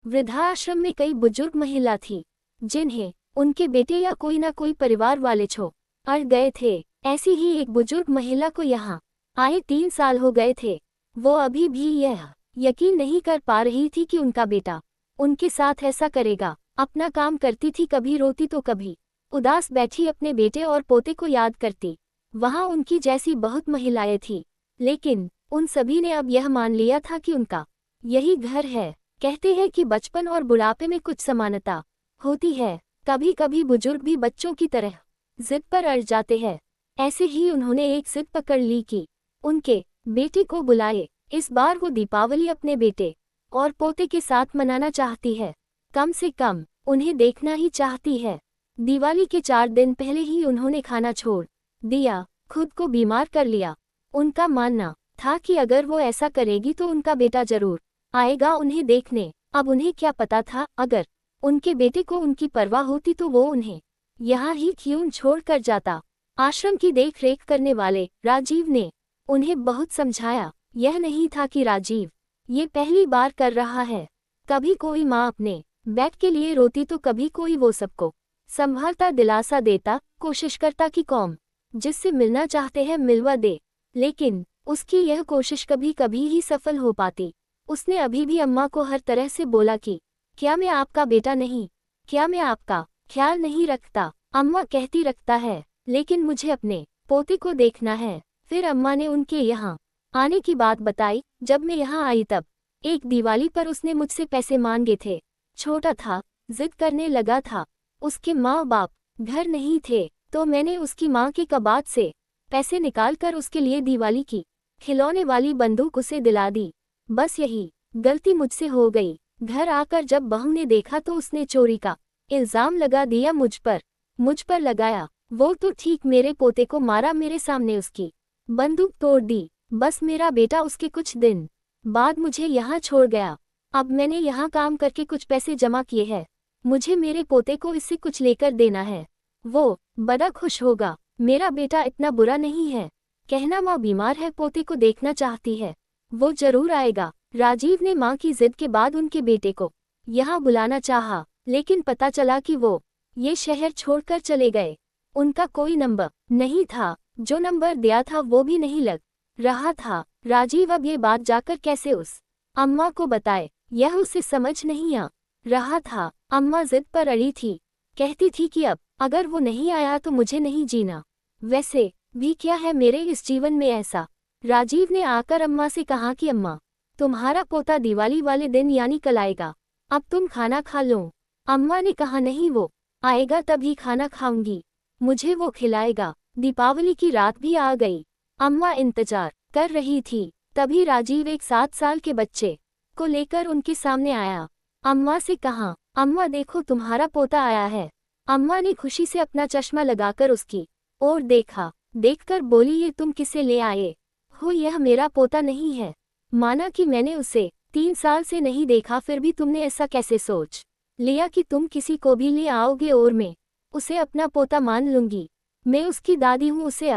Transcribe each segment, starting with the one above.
वृद्धाश्रम में कई बुजुर्ग महिला थी जिन्हें उनके बेटे या कोई ना कोई परिवार वाले छोड़ गए थे। ऐसी ही एक बुजुर्ग महिला को यहाँ आए 3 साल हो गए थे। वो अभी भी यह यकीन नहीं कर पा रही थी कि उनका बेटा उनके साथ ऐसा करेगा। अपना काम करती थी, कभी रोती तो कभी उदास बैठी अपने बेटे और पोते को याद करती। वहाँ उनकी जैसी बहुत महिलाएं थीं, लेकिन उन सभी ने अब यह मान लिया था कि उनका यही घर है। कहते हैं कि बचपन और बुढ़ापे में कुछ समानता होती है। कभी कभी बुजुर्ग भी बच्चों की तरह जिद पर अड़ जाते हैं। ऐसे ही उन्होंने एक जिद पकड़ ली कि उनके बेटे को बुलाए। इस बार वो दीपावली अपने बेटे और पोते के साथ मनाना चाहती है, कम से कम उन्हें देखना ही चाहती है। दिवाली के 4 दिन पहले ही उन्होंने खाना छोड़ दिया, खुद को बीमार कर लिया। उनका मानना था कि अगर वो ऐसा करेगी तो उनका बेटा जरूर आएगा उन्हें देखने। अब उन्हें क्या पता था, अगर उनके बेटे को उनकी परवाह होती तो वो उन्हें यहाँ ही क्यों छोड़ कर जाता। आश्रम की देख रेख करने वाले राजीव ने उन्हें बहुत समझाया। यह नहीं था कि राजीव ये पहली बार कर रहा है। कभी कोई माँ अपने बेटे के लिए रोती तो कभी कोई वो सबको संभालता, दिलासा देता, कोशिश करता कि कौम जिससे मिलना चाहते हैं मिलवा दे। लेकिन उसकी यह कोशिश कभी कभी ही सफल हो पाती। उसने अभी भी अम्मा को हर तरह से बोला कि क्या मैं आपका बेटा नहीं, क्या मैं आपका ख्याल नहीं रखता। अम्मा कहती रखता है, लेकिन मुझे अपने पोते को देखना है। फिर अम्मा ने उनके यहाँ आने की बात बताई। जब मैं यहाँ आई तब एक दिवाली पर उसने मुझसे पैसे मांगे थे। छोटा था, जिद करने लगा था। उसके माँ बाप घर नहीं थे, तो मैंने उसकी माँ के कबाड़ से पैसे निकालकर उसके लिए दिवाली की खिलौने वाली बंदूक उसे दिला दी। बस यही गलती मुझसे हो गई। घर आकर जब बहू ने देखा तो उसने चोरी का इल्जाम लगा दिया मुझ पर लगाया। वो तो ठीक मेरे पोते को मारा, मेरे सामने उसकी बंदूक तोड़ दी। बस मेरा बेटा उसके कुछ दिन बाद मुझे यहाँ छोड़ गया। अब मैंने यहाँ काम करके कुछ पैसे जमा किए हैं। मुझे मेरे पोते को इससे कुछ लेकर देना है, वो बड़ा खुश होगा। मेरा बेटा इतना बुरा नहीं है। कहना माँ बीमार है, पोते को देखना चाहती है, वो जरूर आएगा। राजीव ने माँ की जिद के बाद उनके बेटे को यहाँ बुलाना चाहा, लेकिन पता चला कि वो ये शहर छोड़कर चले गए। उनका कोई नंबर नहीं था, जो नंबर दिया था वो भी नहीं लग रहा था। राजीव अब ये बात जाकर कैसे उस अम्मा को बताए, यह उसे समझ नहीं आ रहा था। अम्मा जिद पर अड़ी थी, कहती थी कि अब अगर वो नहीं आया तो मुझे नहीं जीना। वैसे भी क्या है मेरे इस जीवन में ऐसा। राजीव ने आकर अम्मा से कहा कि अम्मा, तुम्हारा पोता दिवाली वाले दिन यानी कल आएगा, अब तुम खाना खा लो। अम्मा ने कहा नहीं, वो आएगा तभी खाना खाऊंगी, मुझे वो खिलाएगा। दीपावली की रात भी आ गई। अम्मा इंतजार कर रही थी। तभी राजीव एक 7 साल के बच्चे को लेकर उनके सामने आया। अम्मा से कहा, अम्मा देखो तुम्हारा पोता आया है। अम्मा ने खुशी से अपना चश्मा लगाकर उसकी ओर देखा। देखकर बोली, ये तुम किसे ले आए हो? यह मेरा पोता नहीं है। माना कि मैंने उसे 3 साल से नहीं देखा, फिर भी तुमने ऐसा कैसे सोच लिया कि तुम किसी को भी ले आओगे और मैं उसे अपना पोता मान लूंगी? मैं उसकी दादी हूँ, उसे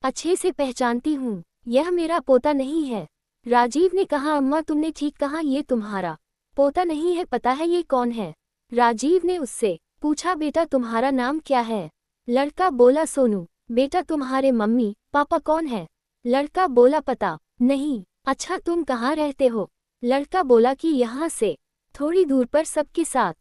अच्छे से पहचानती हूँ। यह मेरा पोता नहीं है। राजीव ने कहा, अम्मा तुमने ठीक कहा, ये तुम्हारा पोता नहीं है। पता है ये कौन है? राजीव ने उससे पूछा, बेटा तुम्हारा नाम क्या है? लड़का बोला, सोनू। बेटा तुम्हारे मम्मी पापा कौन है? लड़का बोला, पता नहीं। अच्छा तुम कहाँ रहते हो? लड़का बोला कि यहाँ से थोड़ी दूर पर सबके साथ।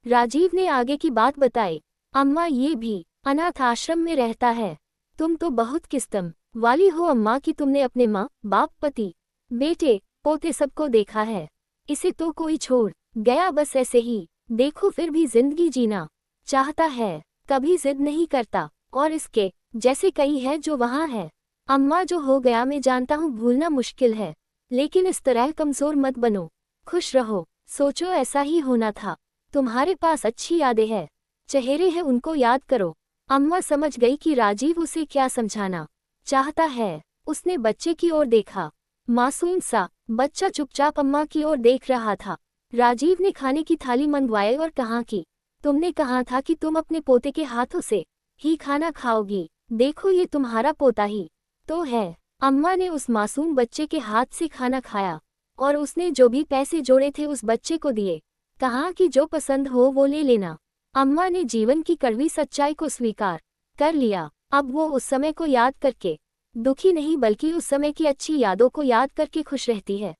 राजीव ने आगे की बात बताई, अम्मा ये भी अनाथ आश्रम में रहता है। तुम तो बहुत किस्मत वाली हो अम्मा कि तुमने अपने माँ बाप, पति, बेटे, पोते सबको देखा है। इसे तो कोई छोड़ गया बस ऐसे ही। देखो फिर भी जिंदगी जीना चाहता है, कभी जिद नहीं करता। और इसके जैसे कई है जो वहाँ है। अम्मा जो हो गया मैं जानता हूँ, भूलना मुश्किल है, लेकिन इस तरह कमजोर मत बनो, खुश रहो। सोचो ऐसा ही होना था। तुम्हारे पास अच्छी यादें हैं, चेहरे हैं, उनको याद करो। अम्मा समझ गई कि राजीव उसे क्या समझाना चाहता है। उसने बच्चे की ओर देखा। मासूम सा बच्चा चुपचाप अम्मा की ओर देख रहा था। राजीव ने खाने की थाली मंगवाई और कहा कि तुमने कहा था कि तुम अपने पोते के हाथों से ही खाना खाओगी। देखो ये तुम्हारा पोता ही तो है। अम्मा ने उस मासूम बच्चे के हाथ से खाना खाया और उसने जो भी पैसे जोड़े थे उस बच्चे को दिए। कहा कि जो पसंद हो वो ले लेना। अम्मा ने जीवन की कड़वी सच्चाई को स्वीकार कर लिया। अब वो उस समय को याद करके दुखी नहीं बल्कि उस समय की अच्छी यादों को याद करके खुश रहती है।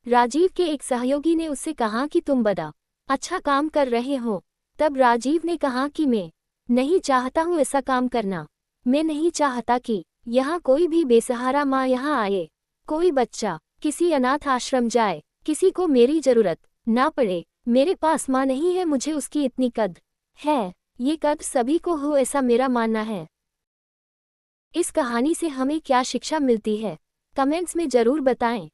राजीव के एक सहयोगी ने उससे कहा कि तुम बड़ा अच्छा काम कर रहे हो। तब राजीव ने कहा कि मैं नहीं चाहता हूँ ऐसा काम करना। मैं नहीं चाहता कि यहाँ कोई भी बेसहारा माँ यहाँ आए, कोई बच्चा किसी अनाथ आश्रम जाए, किसी को मेरी जरूरत ना पड़े। मेरे पास माँ नहीं है, मुझे उसकी इतनी कद्र है। ये कद्र सभी को हो, ऐसा मेरा मानना है। इस कहानी से हमें क्या शिक्षा मिलती है, कमेंट्स में जरूर बताएं।